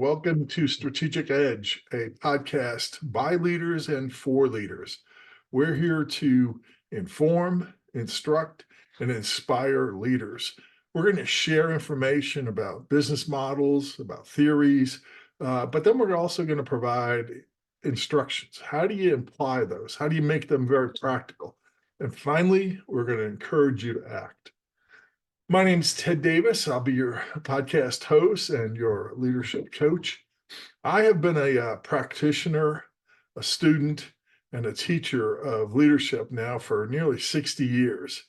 welcome to Strategic Edge, a podcast by leaders and for leaders. We're here to inform, instruct, and inspire leaders. We're going to share information about business models, about theories, but then we're also going to provide instructions. How do you apply those? How do you make them very practical? And finally, we're going to encourage you to act. My name is Ted Davis. I'll be your podcast host and your leadership coach. I have been a practitioner, a student, and a teacher of leadership now for nearly 60 years.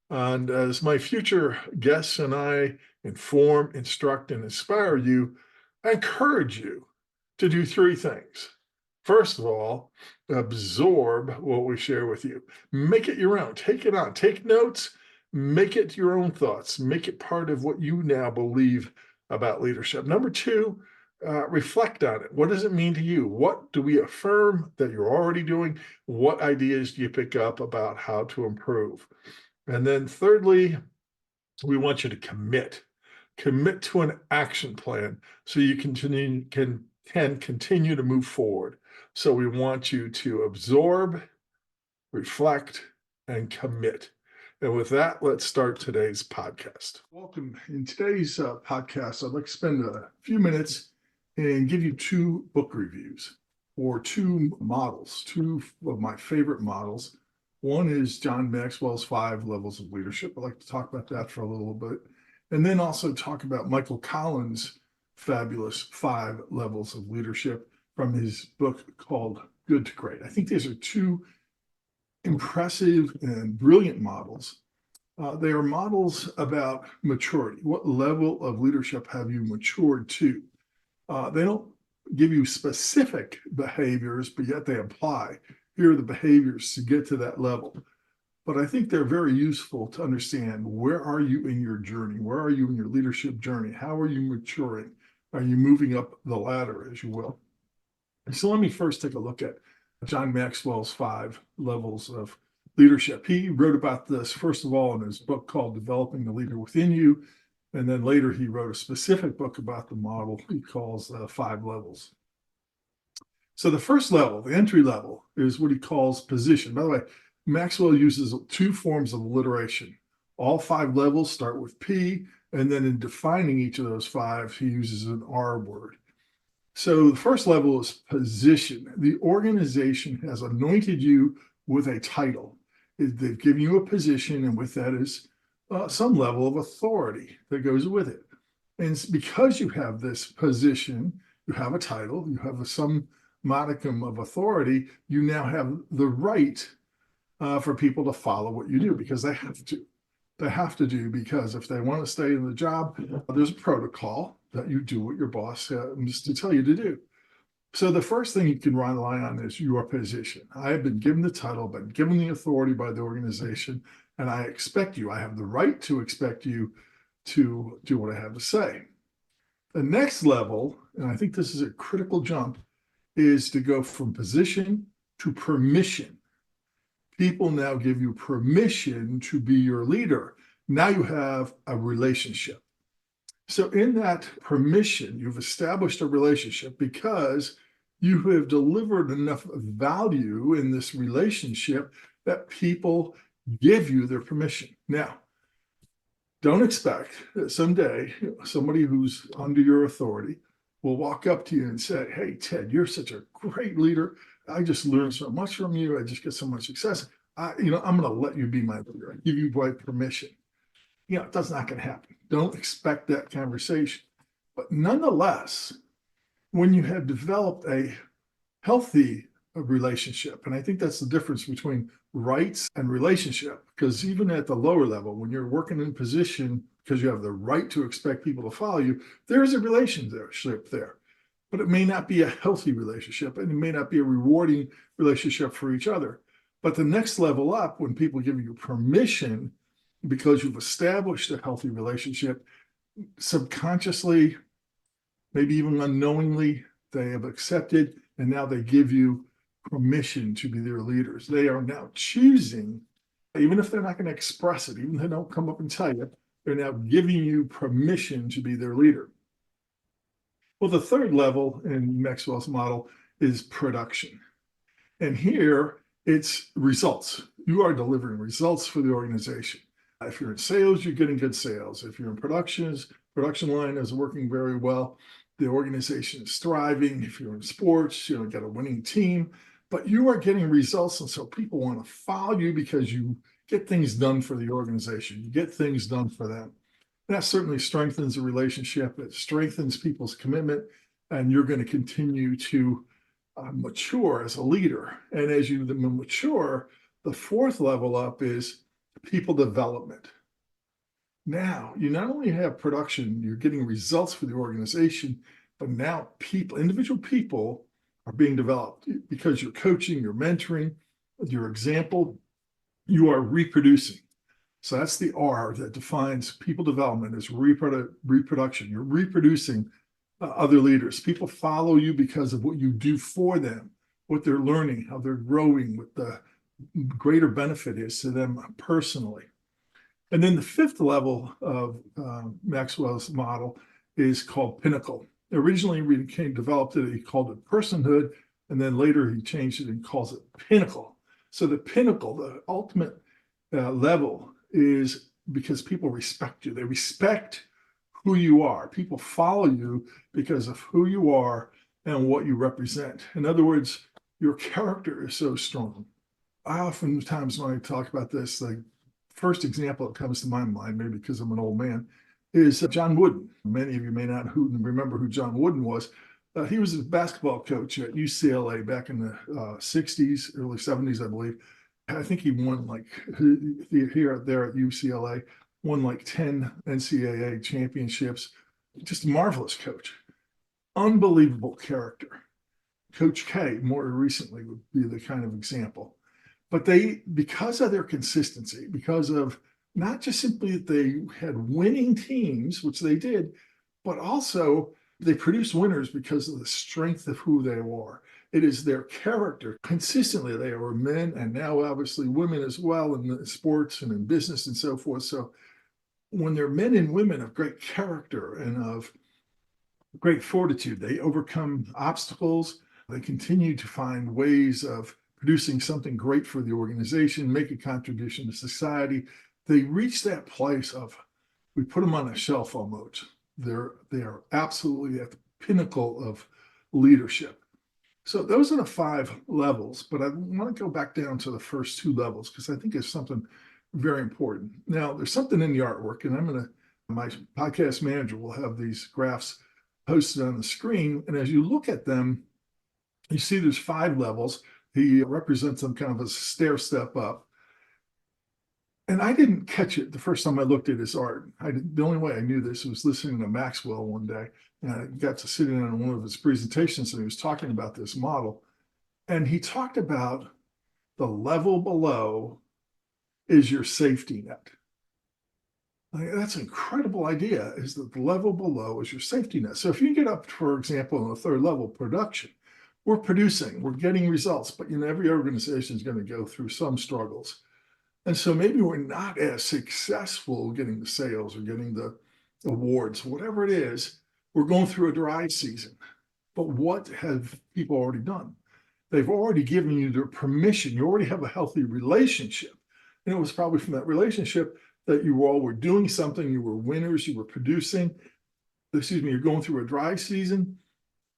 And as my future guests and I inform, instruct, and inspire you, I encourage you to do three things. First of all, absorb what we share with you. Make it your own. Take it on. Take notes. Make it your own thoughts. Make it part of what you now believe about leadership. Number two, reflect on it. What does it mean to you? What do we affirm that you're already doing? What ideas do you pick up about how to improve? And then thirdly, we want you to commit to an action plan so you can continue to move forward. So we want you to absorb, reflect, and commit. And with that, let's start today's podcast. Welcome. In today's podcast, I'd like to spend a few minutes and give you two book reviews or two models, two of my favorite models. One is John Maxwell's 5 Levels of Leadership. I'd like to talk about that for a little bit. And then also talk about Michael Collins' fabulous 5 Levels of Leadership from his book called Good to Great. I think these are two impressive and brilliant models. They are models about maturity. What level of leadership have you matured to? They don't give you specific behaviors, but yet they apply. Here are the behaviors to get to that level. But I think they're very useful to understand, where are you in your journey? Where are you in your leadership journey? How are you maturing? Are you moving up the ladder, as you will? And so let me first take a look at John Maxwell's 5 Levels of Leadership. He wrote about this, first of all, in his book called Developing the Leader Within You. And then later he wrote a specific book about the model he calls 5 Levels. So the first level, the entry level, is what he calls position. By the way, Maxwell uses 2 forms of alliteration. All 5 levels start with P, and then in defining each of those 5, he uses an R word. So the first level is position. The organization has anointed you with a title. They've given you a position, and with that is some level of authority that goes with it. And because you have this position, you have a title, you have some modicum of authority, you now have the right for people to follow what you do, because they have to. They have to do, because if they want to stay in the job, there's a protocol that you do what your boss needs to tell you to do. So the first thing you can rely on is your position. I have been given the title, been given the authority by the organization, and I expect you. I have the right to expect you to do what I have to say. The next level, and I think this is a critical jump, is to go from position to permission. People now give you permission to be your leader. Now you have a relationship. So in that permission, you've established a relationship because you have delivered enough value in this relationship that people give you their permission. Now, don't expect that someday somebody who's under your authority will walk up to you and say, "Hey, Ted, you're such a great leader. I just learned so much from you. I just get so much success. I'm going to let you be my leader. I give you my permission." That's not going to happen. Don't expect that conversation. But nonetheless, when you have developed a healthy relationship, and I think that's the difference between rights and relationship, because even at the lower level, when you're working in position because you have the right to expect people to follow you, there is a relationship there. But it may not be a healthy relationship, and it may not be a rewarding relationship for each other. But the next level up, when people give you permission because you've established a healthy relationship, subconsciously, maybe even unknowingly, they have accepted, and now they give you permission to be their leaders. They are now choosing, even if they're not going to express it, even if they don't come up and tell you, they're now giving you permission to be their leader. Well, the third level in Maxwell's model is production. And here it's results. You are delivering results for the organization. If you're in sales, you're getting good sales. If you're in production line is working very well. The organization is thriving. If you're in sports, you got a winning team, but you are getting results. And so people want to follow you because you get things done for the organization. You get things done for them. That certainly strengthens the relationship. It strengthens people's commitment, and you're going to continue to mature as a leader. And as you mature, the fourth level up is people development. Now, you not only have production, you're getting results for the organization, but now individual people are being developed because you're coaching, you're mentoring, your example, you are reproducing. So that's the R that defines people development is reproduction. You're reproducing other leaders. People follow you because of what you do for them, what they're learning, how they're growing, what the greater benefit is to them personally. And then the fifth level of Maxwell's model is called pinnacle. Originally, we developed it, he called it personhood, and then later he changed it and calls it pinnacle. So the pinnacle, the ultimate level is because people respect you. They respect who you are. People follow you because of who you are and what you represent. In other words, your character is so strong. I oftentimes, when I talk about this, the first example that comes to my mind, maybe because I'm an old man, is John Wooden. Many of you may not remember who John Wooden was. He was a basketball coach at UCLA back in the 60s, early 70s, I believe. I think he won there at UCLA, won like 10 NCAA championships. Just a marvelous coach. Unbelievable character. Coach K, more recently, would be the kind of example. But because of their consistency, because of not just simply that they had winning teams, which they did, but also they produced winners because of the strength of who they were. It is their character. Consistently, they were men and now obviously women as well in sports and in business and so forth. So when they're men and women of great character and of great fortitude, they overcome obstacles. They continue to find ways of producing something great for the organization, make a contribution to society. They reach that place of, we put them on a shelf almost. They are absolutely at the pinnacle of leadership. So those are the 5 levels, but I want to go back down to the first 2 levels because I think it's something very important. Now, there's something in the artwork, and my podcast manager will have these graphs posted on the screen. And as you look at them, you see there's 5 levels. He represents them kind of as a stair step up. And I didn't catch it the first time I looked at his art. The only way I knew this was listening to Maxwell one day. And I got to sit in on one of his presentations and he was talking about this model. And he talked about the level below is your safety net. That's an incredible idea, is that the level below is your safety net. So if you get up, for example, in the 3rd level production, we're producing, we're getting results, but every organization is going to go through some struggles. And so maybe we're not as successful getting the sales or getting the awards, whatever it is. We're going through a dry season. But what have people already done? They've already given you their permission. You already have a healthy relationship. And it was probably from that relationship that you all were doing something. You were winners. You were producing. You're going through a dry season,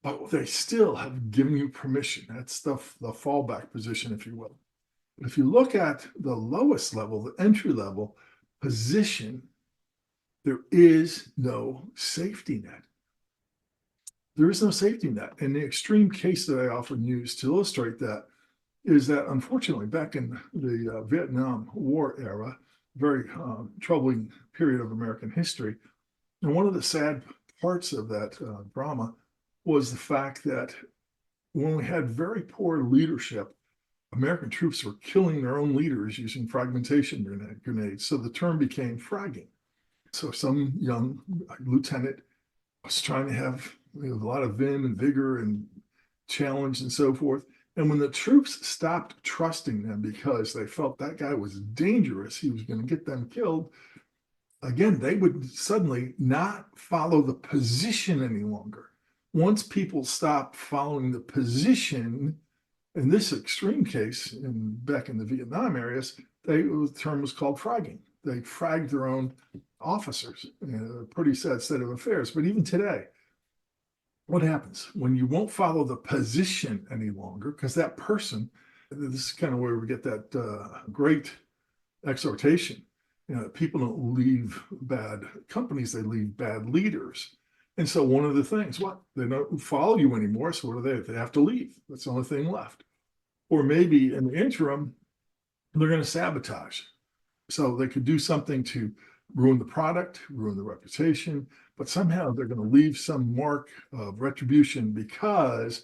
but they still have given you permission. That's the fallback position, if you will. If you look at the lowest level, the entry level position, there is no safety net. There is no safety net. And the extreme case that I often use to illustrate that is that, unfortunately, back in the Vietnam War era, very troubling period of American history, and one of the sad parts of that drama was the fact that when we had very poor leadership, American troops were killing their own leaders using fragmentation grenades. So the term became fragging. So some young lieutenant was trying to have a lot of vim and vigor and challenge and so forth. And when the troops stopped trusting them because they felt that guy was dangerous, he was going to get them killed, again, they would suddenly not follow the position any longer. Once people stop following the position, in this extreme case, back in the Vietnam areas, the term was called fragging. They fragged their own officers. A pretty sad state of affairs. But even today, what happens when you won't follow the position any longer? Because that person, this is kind of where we get that great exhortation. People don't leave bad companies, they leave bad leaders. And so one of the things, what? They don't follow you anymore. So what do they? They have to leave. That's the only thing left. Or maybe in the interim, they're going to sabotage. So they could do something to ruin the product, ruin the reputation, but somehow they're going to leave some mark of retribution because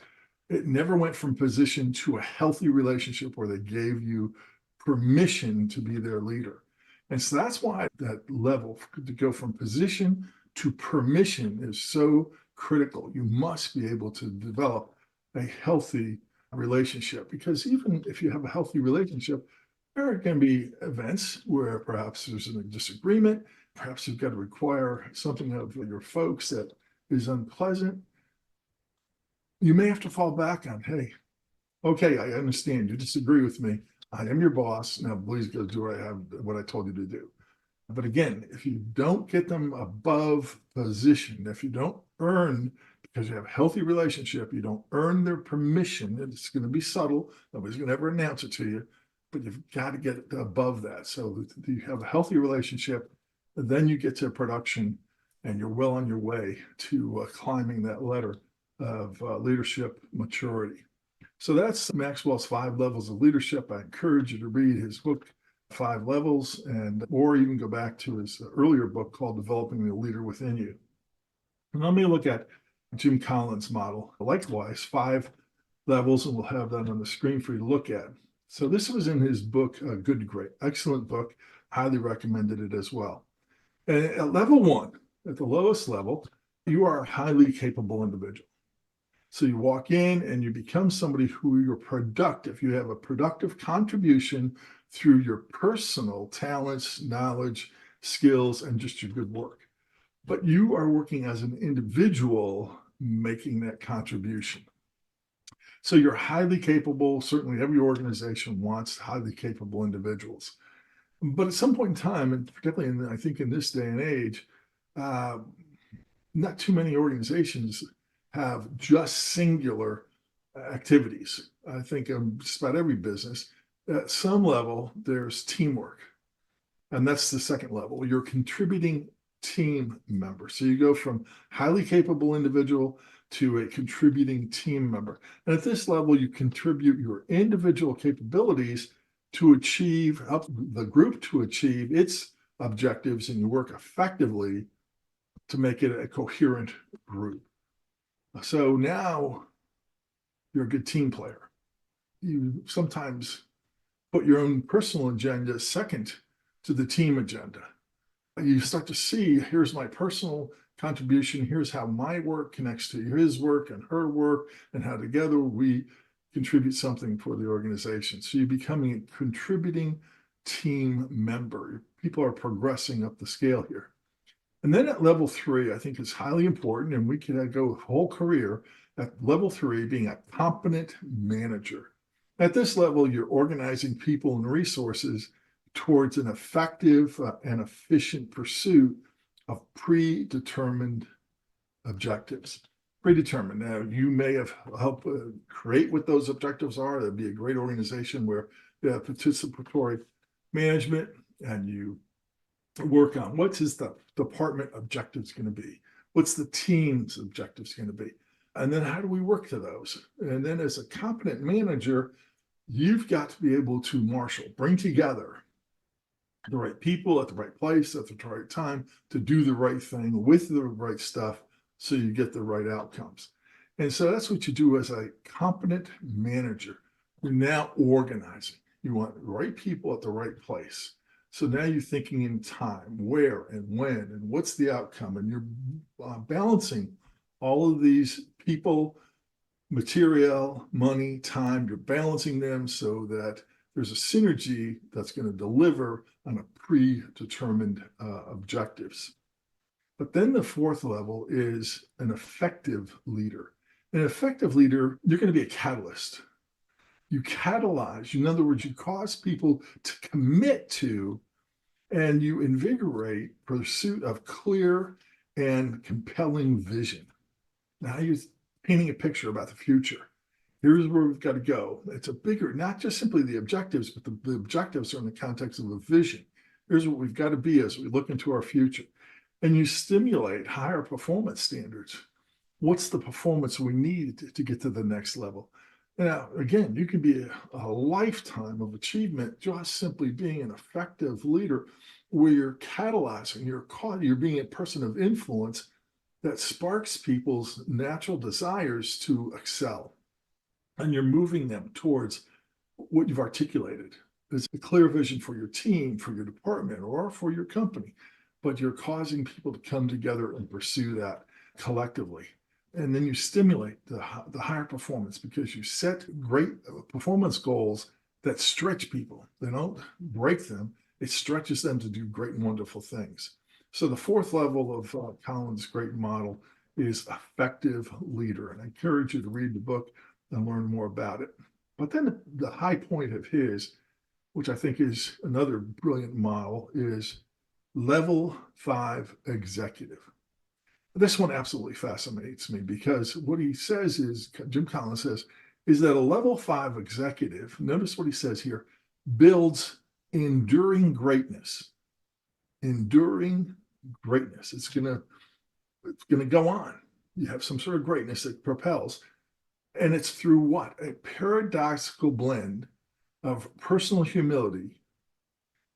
it never went from position to a healthy relationship where they gave you permission to be their leader. And so that's why that level to go from position to permission is so critical. You must be able to develop a healthy relationship, because even if you have a healthy relationship, there can be events where perhaps there's a disagreement. Perhaps you've got to require something of your folks that is unpleasant. You may have to fall back on, hey, okay, I understand you disagree with me. I am your boss. Now, please go do what I told you to do. But again, if you don't get them above position, if you don't earn, because you have a healthy relationship, you don't earn their permission, and it's going to be subtle. Nobody's going to ever announce it to you, but you've got to get above that. So you have a healthy relationship, then you get to production, and you're well on your way to climbing that ladder of leadership maturity. So that's Maxwell's 5 levels of leadership. I encourage you to read his book, 5 Levels, or even go back to his earlier book called Developing the Leader Within You. And let me look at Jim Collins' model. Likewise, 5 levels, and we'll have that on the screen for you to look at. So this was in his book, Good to Great. Excellent book. Highly recommended it as well. And at level 1, at the lowest level, you are a highly capable individual. So you walk in and you become somebody who you're productive. You have a productive contribution through your personal talents, knowledge, skills, and just your good work. But you are working as an individual making that contribution. So you're highly capable. Certainly every organization wants highly capable individuals. But at some point in time, and particularly I think in this day and age, not too many organizations have just singular activities. I think just about every business, at some level, there's teamwork. And that's the second level. You're contributing team member. So you go from highly capable individual to a contributing team member. And at this level, you contribute your individual capabilities to help the group to achieve its objectives, and you work effectively to make it a coherent group. So now you're a good team player. You sometimes put your own personal agenda second to the team agenda. You start to see, here's my personal contribution, here's how my work connects to his work and her work, and how together we contribute something for the organization. So you're becoming a contributing team member. People are progressing up the scale here. And then at level 3, I think is highly important, and we can go a whole career at level 3 being a competent manager. At this level, you're organizing people and resources towards an effective and efficient pursuit of predetermined objectives. Predetermined. Now, you may have helped create what those objectives are. That'd be a great organization where you have participatory management, and you work on what's the department objectives going to be? What's the team's objectives going to be? And then how do we work to those? And then as a competent manager, you've got to be able to bring together the right people at the right place at the right time to do the right thing with the right stuff so you get the right outcomes. And so that's what you do as a competent manager. You're now organizing. You want the right people at the right place. So now you're thinking in time, where and when, and what's the outcome, and you're balancing all of these people, material, money, time. You're balancing them so that there's a synergy that's going to deliver on a predetermined objectives. But then the fourth level is an effective leader. An effective leader, you're going to be a catalyst. You catalyze, in other words, you cause people to commit to and you invigorate pursuit of clear and compelling vision. Now you're painting a picture about the future. Here's where we've got to go. It's a bigger, not just simply the objectives, but the objectives are in the context of a vision. Here's what we've got to be as we look into our future. And you stimulate higher performance standards. What's the performance we need to get to the next level? Now, again, you can be a lifetime of achievement just simply being an effective leader where you're catalyzing, you're being a person of influence that sparks people's natural desires to excel. And you're moving them towards what you've articulated. It's a clear vision for your team, for your department, or for your company, but you're causing people to come together and pursue that collectively. And then you stimulate the higher performance because you set great performance goals that stretch people. They don't break them. It stretches them to do great and wonderful things. So the fourth level of Collins' great model is effective leader. And I encourage you to read the book and learn more about it. But then the high point of his, which I think is another brilliant model, is level 5 executive. This one absolutely fascinates me because what he says is, Jim Collins says, is that a level 5 executive, notice what he says here, builds enduring greatness. Enduring greatness. It's gonna go on. You have some sort of greatness that propels. And it's through what? A paradoxical blend of personal humility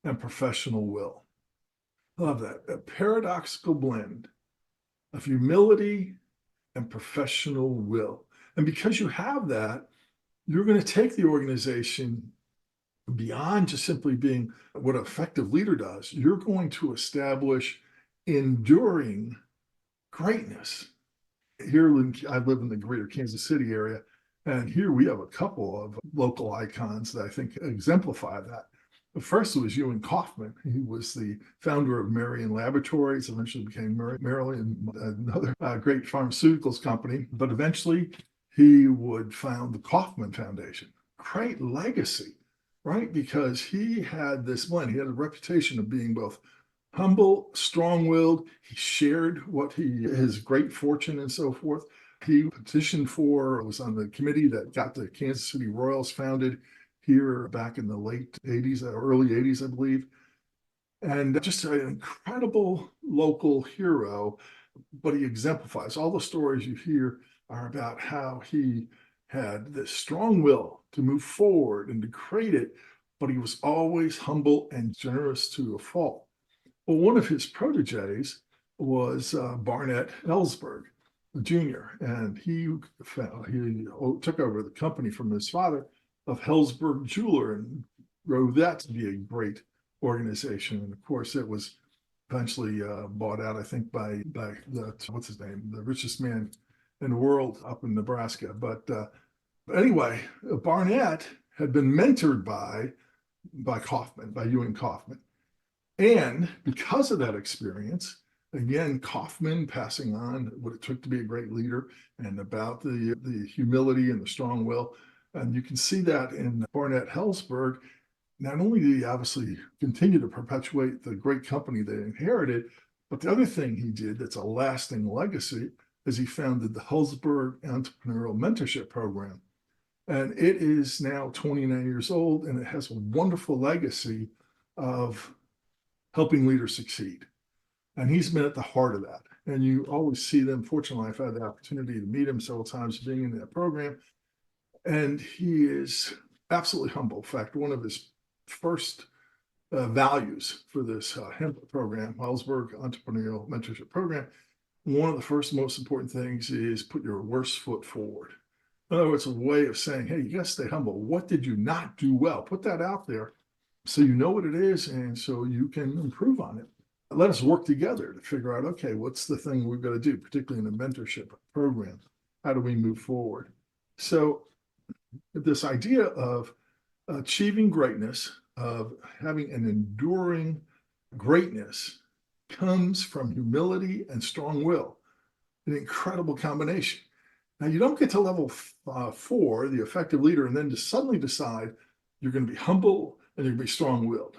and professional will. I love that. A paradoxical blend of humility and professional will. And because you have that, you're going to take the organization beyond just simply being what an effective leader does. You're going to establish enduring greatness. Here, I live in the greater Kansas City area, and here we have a couple of local icons that I think exemplify that. The first was Ewan Kaufman. He was the founder of Marion Laboratories, eventually became Maryland, another great pharmaceuticals company. But eventually, he would found the Kaufman Foundation. Great legacy, right? Because he had this blend. He had a reputation of being both humble, strong-willed. He shared his great fortune and so forth. He was on the committee that got the Kansas City Royals founded here back in the late 80s, early 80s, I believe. And just an incredible local hero, but he exemplifies all the stories you hear are about how he had this strong will to move forward and to create it, but he was always humble and generous to a fault. Well, one of his proteges was Barnett Ellsberg Jr., and he took over the company from his father of Hellsberg Jeweler and grew that to be a great organization. And of course, it was eventually bought out, I think, by what's his name, the richest man in the world up in Nebraska. But anyway, Barnett had been mentored by Ewan Kaufman. And because of that experience, again, Kaufman passing on what it took to be a great leader and about the humility and the strong will. And you can see that in Barnett Ellsberg. Not only did he obviously continue to perpetuate the great company they inherited, but the other thing he did that's a lasting legacy is he founded the Ellsberg Entrepreneurial Mentorship Program. And it is now 29 years old, and it has a wonderful legacy of helping leaders succeed. And he's been at the heart of that. And you always see them. Fortunately, I've had the opportunity to meet him several times being in that program. And he is absolutely humble. In fact, one of his first values for this program, Ellsberg Entrepreneurial Mentorship Program, one of the first most important things is put your worst foot forward. In other words, a way of saying, hey, you got to stay humble. What did you not do well? Put that out there so you know what it is and so you can improve on it. Let us work together to figure out, okay, what's the thing we've got to do, particularly in a mentorship program? How do we move forward? So this idea of achieving greatness, of having an enduring greatness, comes from humility and strong will, an incredible combination. Now, you don't get to level 4, the effective leader, and then to suddenly decide you're going to be humble and you're going to be strong-willed.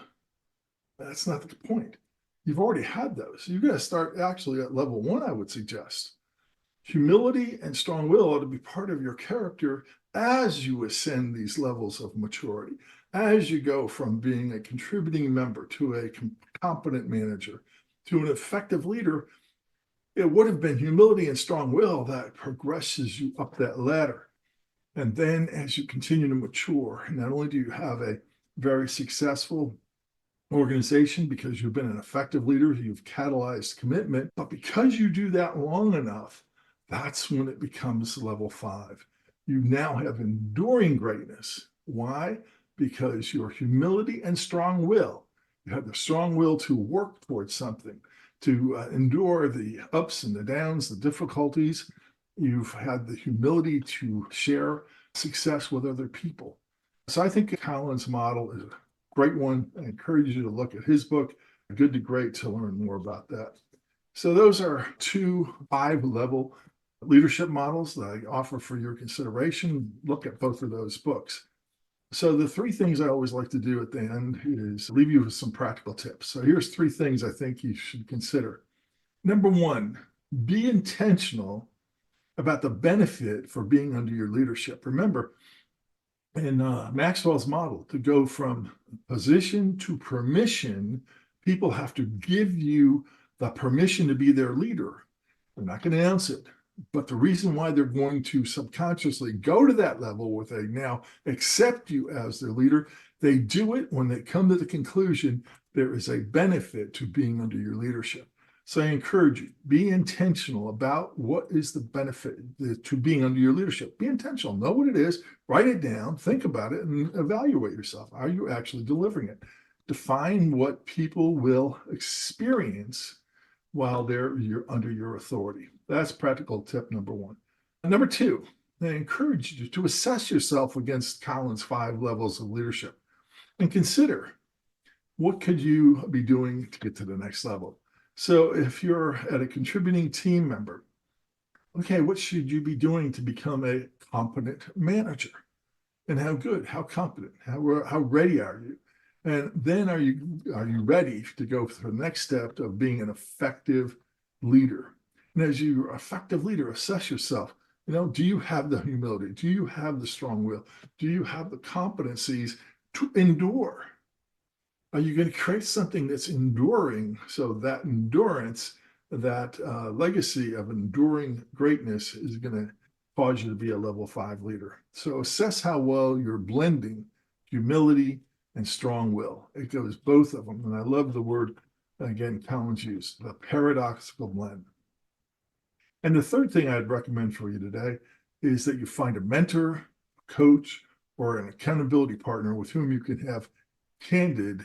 That's not the point. You've already had those. You're going to start actually at level 1, I would suggest. Humility and strong will ought to be part of your character as you ascend these levels of maturity, as you go from being a contributing member to a competent manager to an effective leader. It would have been humility and strong will that progresses you up that ladder. And then as you continue to mature, not only do you have a very successful organization because you've been an effective leader, you've catalyzed commitment, but because you do that long enough, that's when it becomes level 5. You now have enduring greatness. Why? Because your humility and strong will, you have the strong will to work towards something, to endure the ups and the downs, the difficulties. You've had the humility to share success with other people. So I think Colin's model is a great one. I encourage you to look at his book, Good to Great, to learn more about that. So those are 2 5-level leadership models that I offer for your consideration. Look at both of those books. So the 3 things I always like to do at the end is leave you with some practical tips. So here's 3 things I think you should consider. Number 1, be intentional about the benefit for being under your leadership. Remember, in Maxwell's model, to go from position to permission, people have to give you the permission to be their leader. They're not going to announce it. But the reason why they're going to subconsciously go to that level where they now accept you as their leader, they do it when they come to the conclusion there is a benefit to being under your leadership. So I encourage you, be intentional about what is the benefit to being under your leadership. Be intentional, know what it is, write it down, think about it, and evaluate yourself. Are you actually delivering it? Define what people will experience while you're under your authority. That's practical tip number 1. Number 2, I encourage you to assess yourself against Colin's 5 levels of leadership and consider what could you be doing to get to the next level. So if you're at a contributing team member, okay, what should you be doing to become a competent manager? And how good, how competent, how ready are you? And then are you ready to go through the next step of being an effective leader? And as you're an effective leader, assess yourself. Do you have the humility? Do you have the strong will? Do you have the competencies to endure? Are you going to create something that's enduring? So that endurance, that legacy of enduring greatness is going to cause you to be a level 5 leader. So assess how well you're blending humility and strong will. It goes both of them. And I love the word, again, Colin's used, the paradoxical blend. And the third thing I'd recommend for you today is that you find a mentor, a coach, or an accountability partner with whom you can have candid,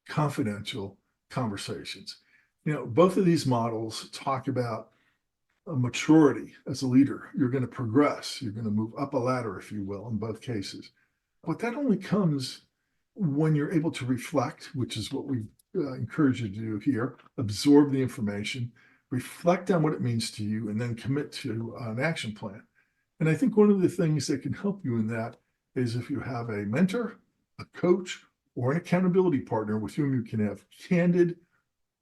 confidential conversations. Both of these models talk about a maturity as a leader. You're going to progress. You're going to move up a ladder, if you will, in both cases. But that only comes when you're able to reflect, which is what we encourage you to do here, absorb the information, reflect on what it means to you, and then commit to an action plan. And I think one of the things that can help you in that is if you have a mentor, a coach, or an accountability partner with whom you can have candid,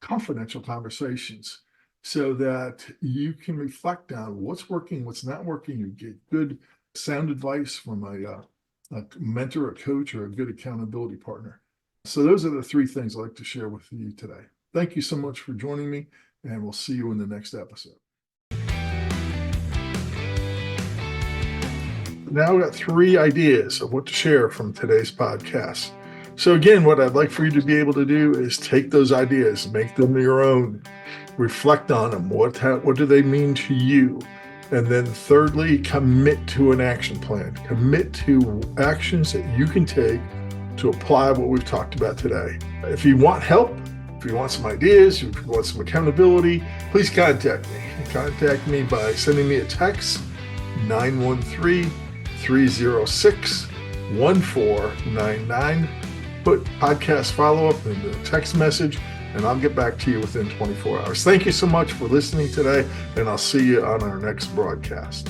confidential conversations so that you can reflect on what's working, what's not working. You get good sound advice from a mentor, a coach, or a good accountability partner. So those are the 3 things I'd like to share with you today. Thank you so much for joining me, and we'll see you in the next episode. Now I've got 3 ideas of what to share from today's podcast. So again, what I'd like for you to be able to do is take those ideas, make them your own, reflect on them. What do they mean to you? And then thirdly, commit to an action plan. Commit to actions that you can take to apply what we've talked about today. If you want help, if you want some ideas, if you want some accountability, please contact me. Contact me by sending me a text, 913-306-1499. Put podcast follow-up in the text message, and I'll get back to you within 24 hours. Thank you so much for listening today, and I'll see you on our next broadcast.